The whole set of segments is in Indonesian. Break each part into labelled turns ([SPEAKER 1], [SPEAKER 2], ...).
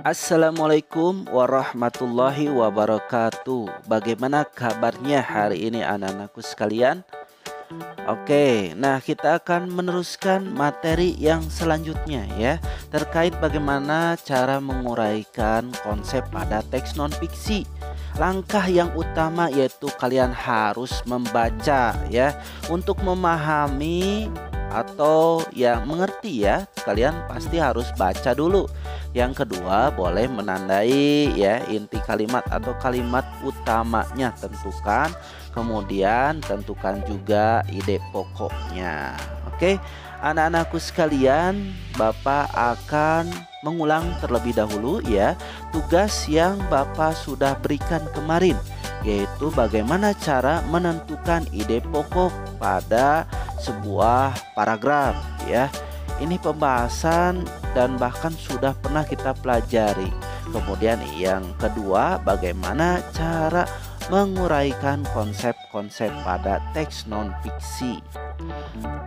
[SPEAKER 1] Assalamualaikum warahmatullahi wabarakatuh. Bagaimana kabarnya hari ini anak-anakku sekalian? Oke, nah kita akan meneruskan materi yang selanjutnya ya, terkait bagaimana cara menguraikan konsep pada teks non-fiksi. Langkah yang utama yaitu kalian harus membaca ya, untuk memahami atau yang mengerti ya, kalian pasti harus baca dulu. Yang kedua, boleh menandai ya inti kalimat atau kalimat utamanya, tentukan. Kemudian tentukan juga ide pokoknya. Oke, anak-anakku sekalian, Bapak akan mengulang terlebih dahulu ya tugas yang Bapak sudah berikan kemarin, yaitu bagaimana cara menentukan ide pokok pada sebuah paragraf ya. Ini pembahasan dan bahkan sudah pernah kita pelajari. Kemudian yang kedua, bagaimana cara menguraikan konsep-konsep pada teks non-fiksi.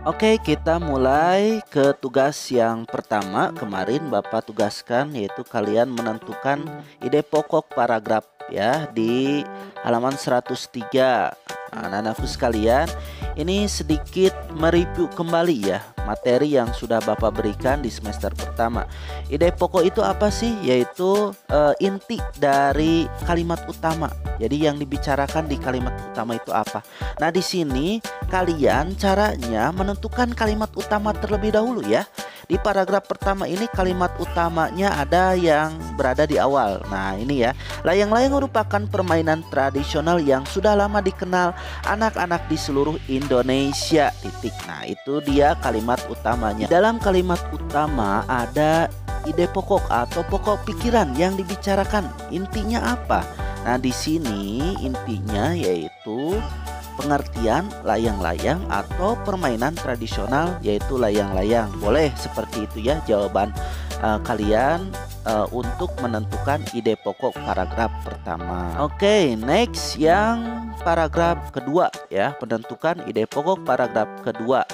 [SPEAKER 1] Oke, kita mulai ke tugas yang pertama. Kemarin Bapak tugaskan yaitu kalian menentukan ide pokok paragraf ya di halaman 103. Anak-anakku sekalian, ini sedikit mereview kembali ya materi yang sudah Bapak berikan di semester pertama. Ide pokok itu apa sih? Yaitu inti dari kalimat utama. Jadi yang dibicarakan di kalimat utama itu apa? Nah, di sini kalian caranya menentukan kalimat utama terlebih dahulu ya. Di paragraf pertama ini kalimat utamanya ada yang berada di awal. Nah, ini ya. Layang-layang merupakan permainan tradisional yang sudah lama dikenal anak-anak di seluruh Indonesia. Titik. Nah, itu dia kalimat utamanya. Dalam kalimat utama ada ide pokok atau pokok pikiran yang dibicarakan. Intinya apa? Nah, di sini intinya yaitu pengertian layang-layang atau permainan tradisional yaitu layang-layang. Boleh seperti itu ya jawaban kalian untuk menentukan ide pokok paragraf pertama. Oke, next yang paragraf kedua ya, penentukan ide pokok paragraf kedua.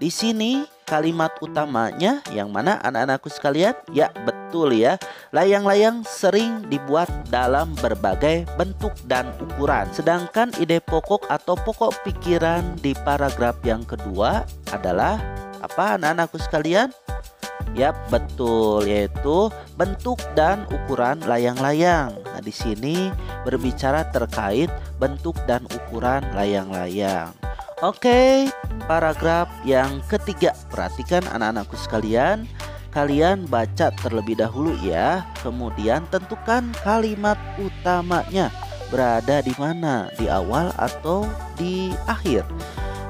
[SPEAKER 1] Di sini kalimat utamanya yang mana anak-anakku sekalian? Ya, betul ya. Layang-layang sering dibuat dalam berbagai bentuk dan ukuran. Sedangkan ide pokok atau pokok pikiran di paragraf yang kedua adalah apa anak-anakku sekalian? Ya, betul, yaitu bentuk dan ukuran layang-layang. Nah, di sini berbicara terkait bentuk dan ukuran layang-layang. Oke, paragraf yang ketiga. Perhatikan anak-anakku sekalian, kalian baca terlebih dahulu ya. Kemudian tentukan kalimat utamanya berada di mana, di awal atau di akhir.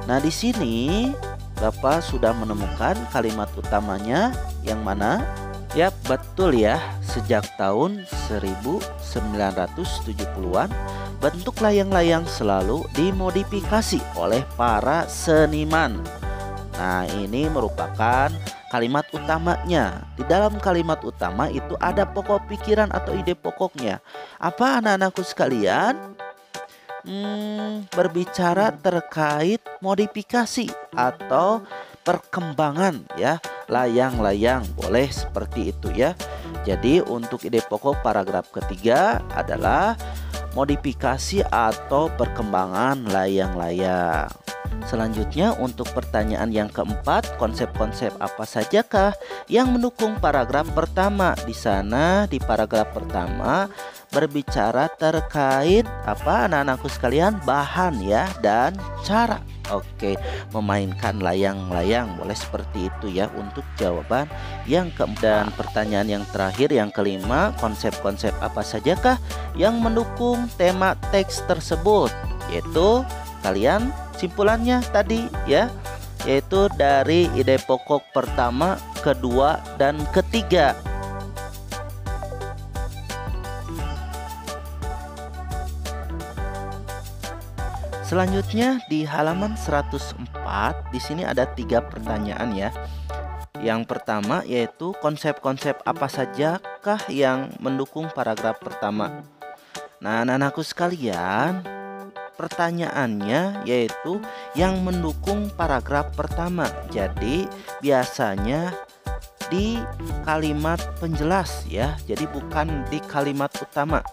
[SPEAKER 1] Nah, di sini Bapak sudah menemukan kalimat utamanya yang mana? Ya, betul ya. Sejak tahun 1970-an bentuk layang-layang selalu dimodifikasi oleh para seniman. Nah, ini merupakan kalimat utamanya. Di dalam kalimat utama itu ada pokok pikiran atau ide pokoknya. Apa anak-anakku sekalian? Berbicara terkait modifikasi atau perkembangan ya layang-layang. Boleh seperti itu ya. Jadi untuk ide pokok paragraf ketiga adalah modifikasi atau perkembangan layang-layang. Selanjutnya untuk pertanyaan yang keempat, konsep-konsep apa sajakah yang mendukung paragraf pertama? Di sana di paragraf pertama berbicara terkait apa anak-anakku sekalian? Bahan ya dan cara. Oke, memainkan layang-layang. Boleh seperti itu ya untuk jawaban yang keempat. Dan pertanyaan yang terakhir yang kelima, konsep-konsep apa sajakah yang mendukung tema teks tersebut? Yaitu kalian simpulannya tadi ya, yaitu dari ide pokok pertama, kedua, dan ketiga.
[SPEAKER 2] Selanjutnya di halaman 104 di sini ada 3 pertanyaan ya. Yang pertama yaitu konsep-konsep apa sajakah yang mendukung paragraf pertama. Nah, anak-anakku sekalian, pertanyaannya yaitu yang mendukung paragraf pertama. Jadi biasanya di kalimat penjelas ya. Jadi bukan di kalimat utama.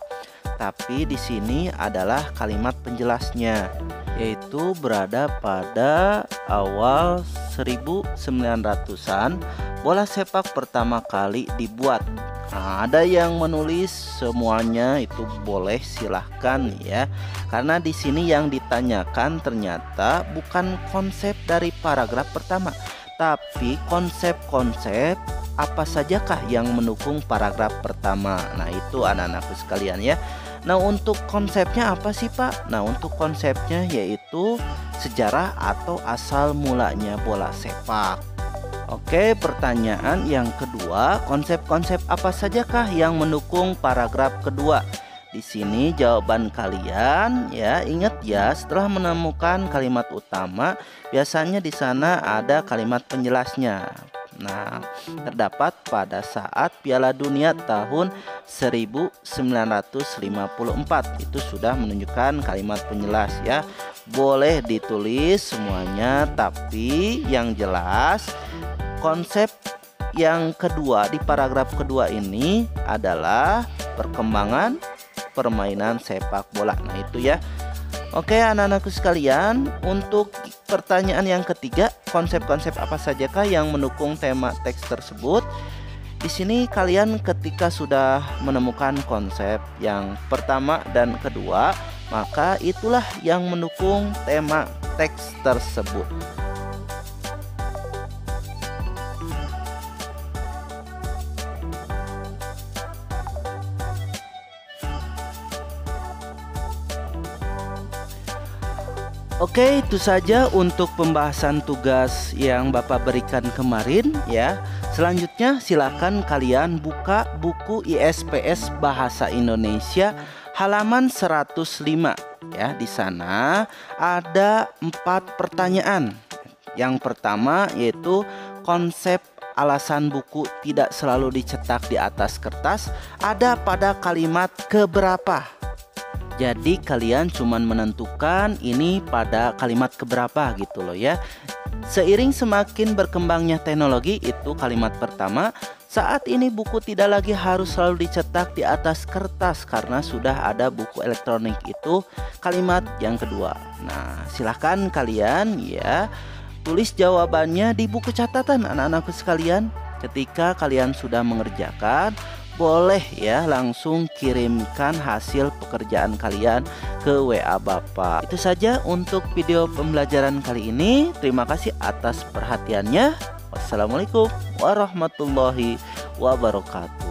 [SPEAKER 2] Tapi di sini adalah kalimat penjelasnya, yaitu berada pada awal 1900-an bola sepak pertama kali dibuat. Nah, ada yang menulis semuanya itu boleh, silahkan ya. Karena di sini yang ditanyakan ternyata bukan konsep dari paragraf pertama, tapi konsep-konsep apa sajakah yang mendukung paragraf pertama. Nah, itu anak-anakku sekalian ya. Nah, untuk konsepnya apa sih Pak? Nah, untuk konsepnya yaitu sejarah atau asal mulanya bola sepak. Oke, pertanyaan yang kedua, konsep-konsep apa sajakah yang mendukung paragraf kedua? Di sini jawaban kalian ya, ingat ya, setelah menemukan kalimat utama, biasanya di sana ada kalimat penjelasnya. Nah, terdapat pada saat Piala Dunia tahun 1954. Itu sudah menunjukkan kalimat penjelas ya. Boleh ditulis semuanya, tapi yang jelas konsep yang kedua di paragraf kedua ini adalah perkembangan permainan sepak bola. Nah, itu ya. Oke, anak-anakku sekalian, untuk pertanyaan yang ketiga, konsep-konsep apa sajakah yang mendukung tema teks tersebut? Di sini kalian ketika sudah menemukan konsep yang pertama dan kedua, maka itulah yang mendukung tema teks tersebut. Oke, itu saja untuk pembahasan tugas yang Bapak berikan kemarin ya. Selanjutnya silakan kalian buka buku ISPS Bahasa Indonesia halaman 105 ya. Di sana ada 4 pertanyaan. Yang pertama yaitu konsep alasan buku tidak selalu dicetak di atas kertas ada pada kalimat keberapa. Jadi kalian cuman menentukan ini pada kalimat keberapa gitu loh ya. Seiring semakin berkembangnya teknologi, itu kalimat pertama. Saat ini buku tidak lagi harus selalu dicetak di atas kertas karena sudah ada buku elektronik, itu kalimat yang kedua. Nah, silahkan kalian ya tulis jawabannya di buku catatan anak-anakku sekalian. Ketika kalian sudah mengerjakan, boleh ya langsung kirimkan hasil pekerjaan kalian ke WA Bapak. Itu saja untuk video pembelajaran kali ini. Terima kasih atas perhatiannya. Wassalamualaikum warahmatullahi wabarakatuh.